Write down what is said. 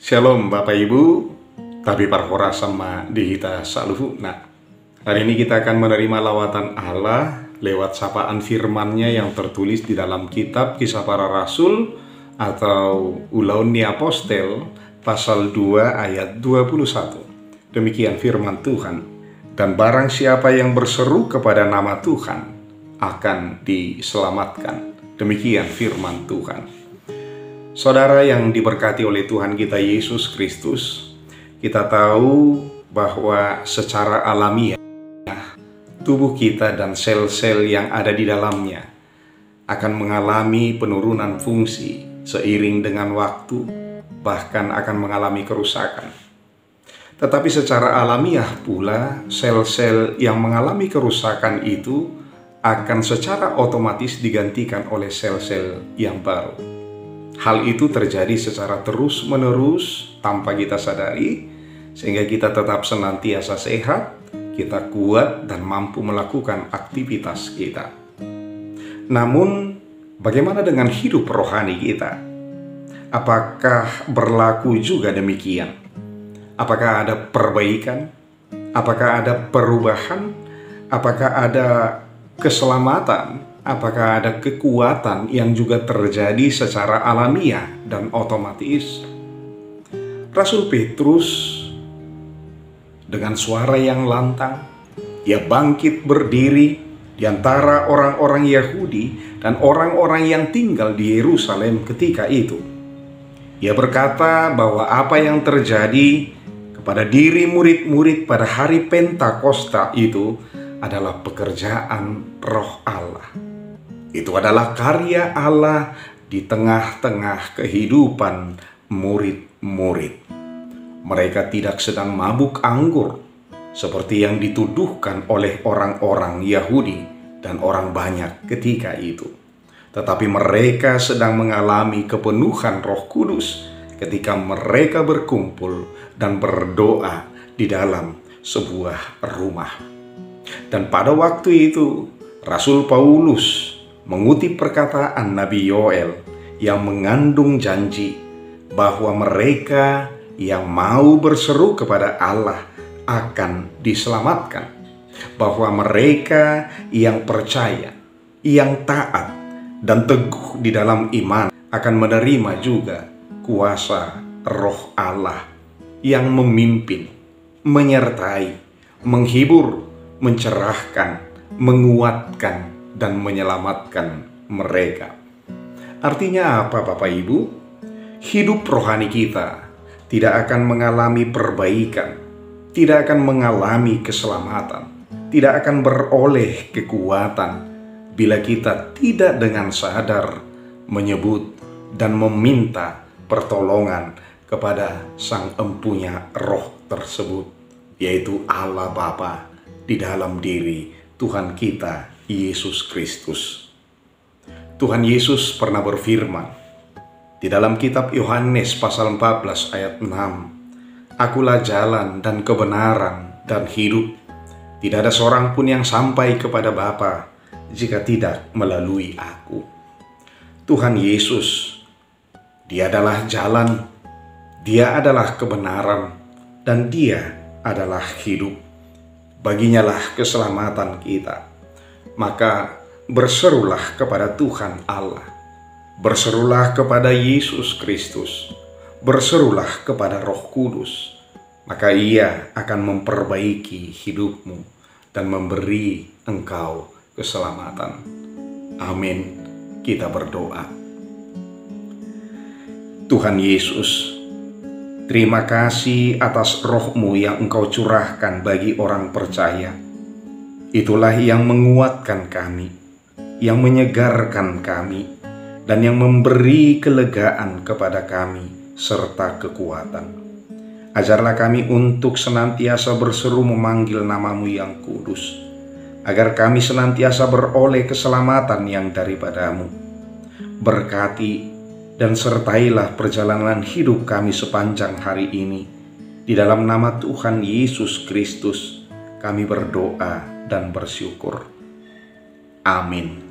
Shalom Bapak Ibu, Tabi Parhora sama Dihita Saluhu. Nah, hari ini kita akan menerima lawatan Allah lewat sapaan firman-Nya yang tertulis di dalam kitab Kisah Para Rasul atau Ulauni Apostel pasal 2 ayat 21. Demikian firman Tuhan. Dan barang siapa yang berseru kepada nama Tuhan akan diselamatkan. Demikian firman Tuhan. Saudara yang diberkati oleh Tuhan kita Yesus Kristus, kita tahu bahwa secara alamiah tubuh kita dan sel-sel yang ada di dalamnya akan mengalami penurunan fungsi seiring dengan waktu, bahkan akan mengalami kerusakan. Tetapi secara alamiah pula, sel-sel yang mengalami kerusakan itu akan secara otomatis digantikan oleh sel-sel yang baru. Hal itu terjadi secara terus-menerus tanpa kita sadari, sehingga kita tetap senantiasa sehat, kita kuat dan mampu melakukan aktivitas kita. Namun, bagaimana dengan hidup rohani kita? Apakah berlaku juga demikian? Apakah ada perbaikan? Apakah ada perubahan? Apakah ada keselamatan? Apakah ada kekuatan yang juga terjadi secara alamiah dan otomatis? Rasul Petrus dengan suara yang lantang, ia bangkit berdiri di antara orang-orang Yahudi dan orang-orang yang tinggal di Yerusalem ketika itu. Ia berkata bahwa apa yang terjadi kepada diri murid-murid pada hari Pentakosta itu adalah pekerjaan Roh Allah. Itu adalah karya Allah di tengah-tengah kehidupan murid-murid. Mereka tidak sedang mabuk anggur seperti yang dituduhkan oleh orang-orang Yahudi dan orang banyak ketika itu. Tetapi mereka sedang mengalami kepenuhan Roh Kudus ketika mereka berkumpul dan berdoa di dalam sebuah rumah. Dan pada waktu itu Rasul Paulus mengutip perkataan Nabi Yoel yang mengandung janji bahwa mereka yang mau berseru kepada Allah akan diselamatkan, bahwa mereka yang percaya, yang taat dan teguh di dalam iman akan menerima juga kuasa Roh Allah yang memimpin, menyertai, menghibur, mencerahkan, menguatkan dan menyelamatkan mereka. Artinya apa Bapak Ibu? Hidup rohani kita tidak akan mengalami perbaikan, tidak akan mengalami keselamatan, tidak akan beroleh kekuatan bila kita tidak dengan sadar menyebut dan meminta pertolongan kepada Sang Empunya Roh tersebut, yaitu Allah Bapa di dalam diri Tuhan kita Yesus Kristus. Tuhan Yesus pernah berfirman di dalam kitab Yohanes pasal 14 ayat 6, "Akulah jalan dan kebenaran dan hidup. Tidak ada seorang pun yang sampai kepada Bapa jika tidak melalui aku." Tuhan Yesus, Dia adalah jalan, Dia adalah kebenaran, dan Dia adalah hidup. Baginyalah keselamatan kita. Maka berserulah kepada Tuhan Allah, berserulah kepada Yesus Kristus, berserulah kepada Roh Kudus, maka Ia akan memperbaiki hidupmu dan memberi engkau keselamatan. Amin. Kita berdoa. Tuhan Yesus, terima kasih atas Roh-Mu yang Engkau curahkan bagi orang percaya. Itulah yang menguatkan kami, yang menyegarkan kami, dan yang memberi kelegaan kepada kami serta kekuatan. Ajarlah kami untuk senantiasa berseru memanggil nama-Mu yang kudus, agar kami senantiasa beroleh keselamatan yang daripada-Mu. Berkati dan sertailah perjalanan hidup kami sepanjang hari ini. Di dalam nama Tuhan Yesus Kristus kami berdoa dan bersyukur. Amin.